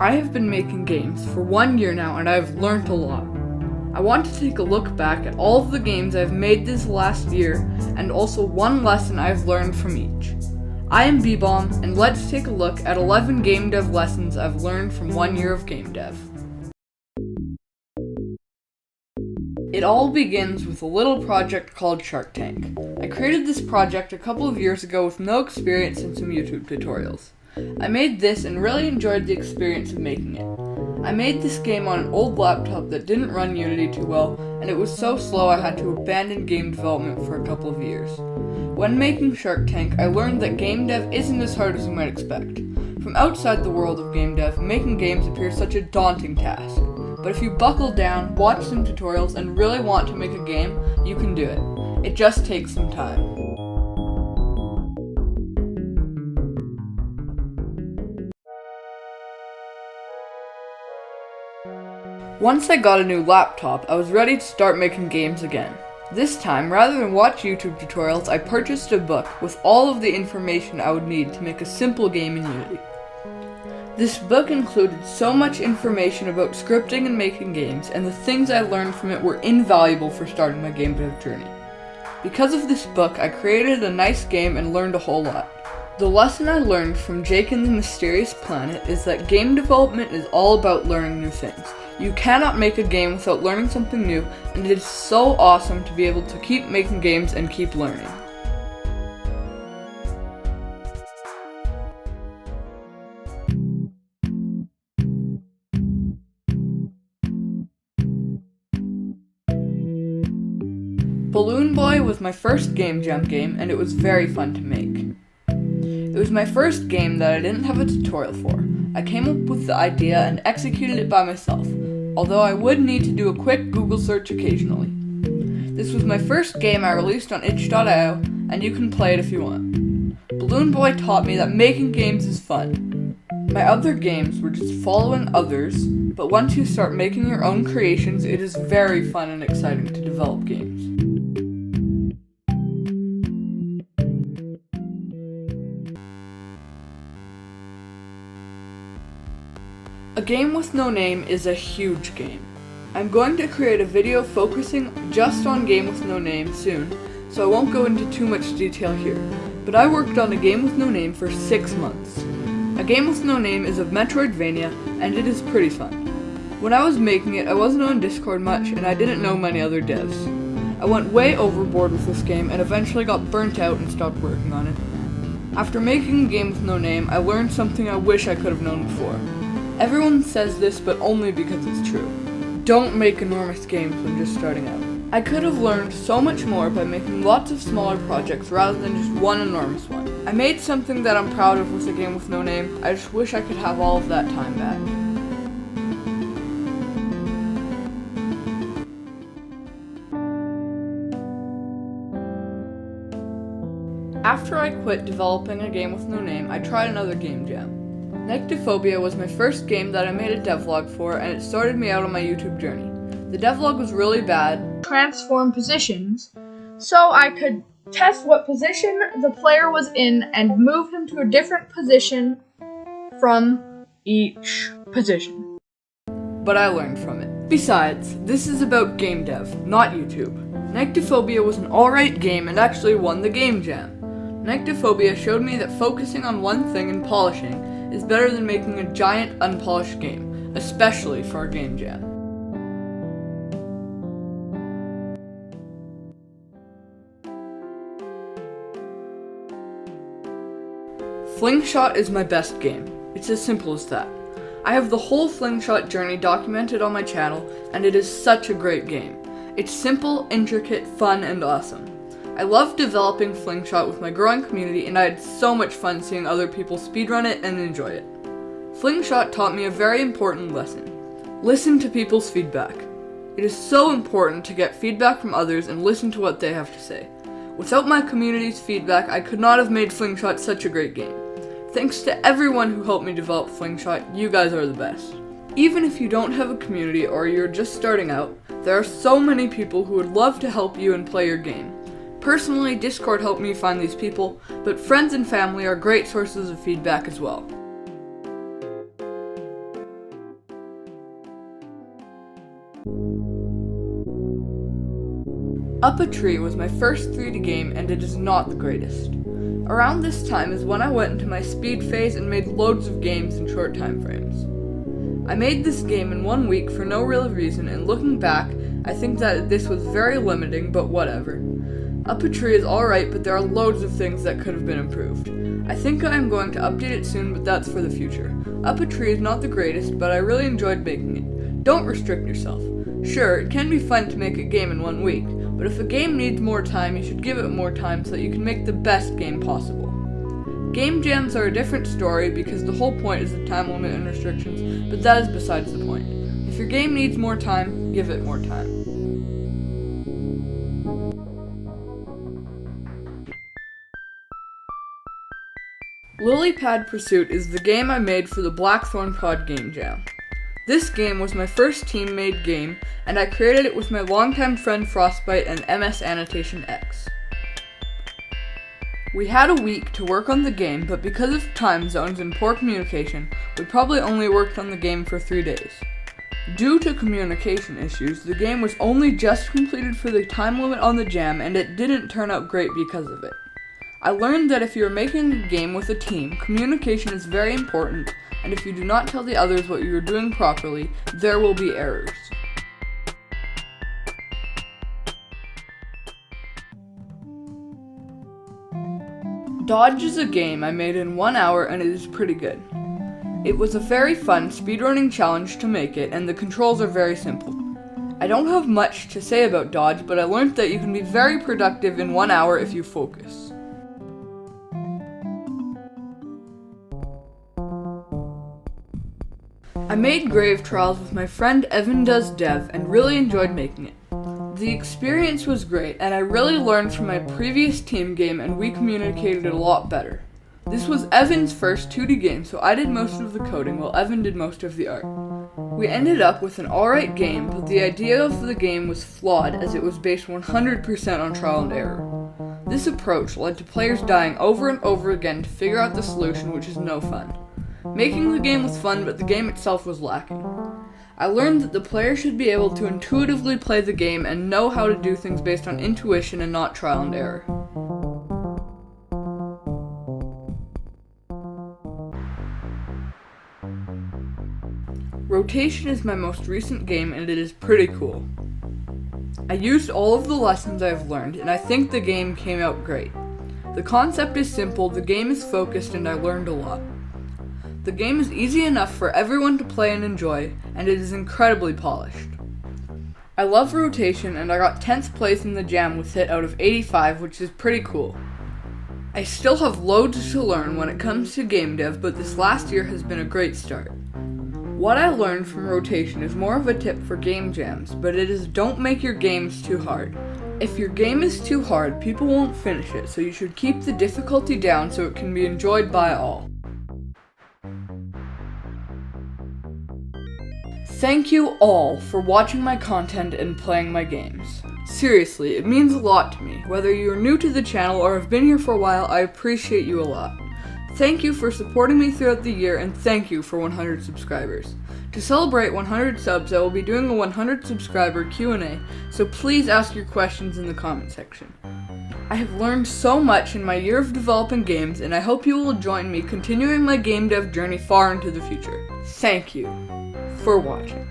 I have been making games for 1 year now and I have learned a lot. I want to take a look back at all of the games I've made this last year and also one lesson I've learned from each. I am Bbomb and let's take a look at 11 game dev lessons I've learned from 1 year of game dev. It all begins with a little project called Shark Tank. I created this project a couple of years ago with no experience and some YouTube tutorials. I made this and really enjoyed the experience of making it. I made this game on an old laptop that didn't run Unity too well, and it was so slow I had to abandon game development for a couple of years. When making Shark Tank, I learned that game dev isn't as hard as you might expect. From outside the world of game dev, making games appears such a daunting task. But if you buckle down, watch some tutorials, and really want to make a game, you can do it. It just takes some time. Once I got a new laptop, I was ready to start making games again. This time, rather than watch YouTube tutorials, I purchased a book with all of the information I would need to make a simple game in Unity. This book included so much information about scripting and making games, and the things I learned from it were invaluable for starting my game dev journey. Because of this book, I created a nice game and learned a whole lot. The lesson I learned from Jake and the Mysterious Planet is that game development is all about learning new things. You cannot make a game without learning something new, and it is so awesome to be able to keep making games and keep learning. Ballon Boy was my first game jam game, and it was very fun to make. It was my first game that I didn't have a tutorial for. I came up with the idea and executed it by myself, although I would need to do a quick Google search occasionally. This was my first game I released on itch.io, and you can play it if you want. Ballon Boy taught me that making games is fun. My other games were just following others, but once you start making your own creations, it is very fun and exciting to develop games. A game with no name is a huge game. I'm going to create a video focusing just on Game with No Name soon, so I won't go into too much detail here, but I worked on a Game with No Name for 6 months. A Game with No Name is a Metroidvania, and it is pretty fun. When I was making it, I wasn't on Discord much, and I didn't know many other devs. I went way overboard with this game, and eventually got burnt out and stopped working on it. After making a Game with No Name, I learned something I wish I could have known before. Everyone says this, but only because it's true. Don't make enormous games when just starting out. I could have learned so much more by making lots of smaller projects rather than just one enormous one. I made something that I'm proud of with a Game with No Name. I just wish I could have all of that time back. After I quit developing a Game with No Name, I tried another game jam. Nyctophobia was my first game that I made a devlog for, and it started me out on my YouTube journey. The devlog was really bad. Transform positions, so I could test what position the player was in and move him to a different position from each position. But I learned from it. Besides, this is about game dev, not YouTube. Nyctophobia was an alright game and actually won the game jam. Nyctophobia showed me that focusing on one thing and polishing is better than making a giant unpolished game, especially for a game jam. Fling Shot is my best game. It's as simple as that. I have the whole Fling Shot journey documented on my channel, and it is such a great game. It's simple, intricate, fun, and awesome. I love developing Fling Shot with my growing community, and I had so much fun seeing other people speedrun it and enjoy it. Fling Shot taught me a very important lesson. Listen to people's feedback. It is so important to get feedback from others and listen to what they have to say. Without my community's feedback, I could not have made Fling Shot such a great game. Thanks to everyone who helped me develop Fling Shot, you guys are the best. Even if you don't have a community or you're just starting out, there are so many people who would love to help you and play your game. Personally, Discord helped me find these people, but friends and family are great sources of feedback as well. Up a Tree was my first 3D game and it is not the greatest. Around this time is when I went into my speed phase and made loads of games in short time frames. I made this game in 1 week for no real reason, and looking back, I think that this was very limiting, but whatever. Up a Tree is alright, but there are loads of things that could have been improved. I think I am going to update it soon, but that's for the future. Up a Tree is not the greatest, but I really enjoyed making it. Don't restrict yourself. Sure, it can be fun to make a game in 1 week, but if a game needs more time, you should give it more time so that you can make the best game possible. Game jams are a different story because the whole point is the time limit and restrictions, but that is besides the point. If your game needs more time, give it more time. Lilypad Pursuit is the game I made for the Blackthorn Pod Game Jam. This game was my first team-made game, and I created it with my longtime friend Frostbite and MS Annotation X. We had a week to work on the game, but because of time zones and poor communication, we probably only worked on the game for 3 days. Due to communication issues, the game was only just completed for the time limit on the jam, and it didn't turn out great because of it. I learned that if you are making a game with a team, communication is very important, and if you do not tell the others what you are doing properly, there will be errors. Dodge is a game I made in 1 hour and it is pretty good. It was a very fun speedrunning challenge to make it, and the controls are very simple. I don't have much to say about Dodge, but I learned that you can be very productive in 1 hour if you focus. I made Grave Trials with my friend Evan Does Dev and really enjoyed making it. The experience was great, and I really learned from my previous team game and we communicated a lot better. This was Evan's first 2D game, so I did most of the coding while Evan did most of the art. We ended up with an alright game, but the idea of the game was flawed as it was based 100% on trial and error. This approach led to players dying over and over again to figure out the solution, which is no fun. Making the game was fun, but the game itself was lacking. I learned that the player should be able to intuitively play the game and know how to do things based on intuition and not trial and error. Rotation is my most recent game and it is pretty cool. I used all of the lessons I've learned and I think the game came out great. The concept is simple, the game is focused, and I learned a lot. The game is easy enough for everyone to play and enjoy, and it is incredibly polished. I love Rotation, and I got 10th place in the jam with it out of 85, which is pretty cool. I still have loads to learn when it comes to game dev, but this last year has been a great start. What I learned from Rotation is more of a tip for game jams, but it is don't make your games too hard. If your game is too hard, people won't finish it, so you should keep the difficulty down so it can be enjoyed by all. Thank you all for watching my content and playing my games. Seriously, it means a lot to me. Whether you're new to the channel or have been here for a while, I appreciate you a lot. Thank you for supporting me throughout the year, and thank you for 100 subscribers. To celebrate 100 subs, I will be doing a 100 subscriber Q&A, so please ask your questions in the comment section. I have learned so much in my year of developing games, and I hope you will join me continuing my game dev journey far into the future. Thank you for watching.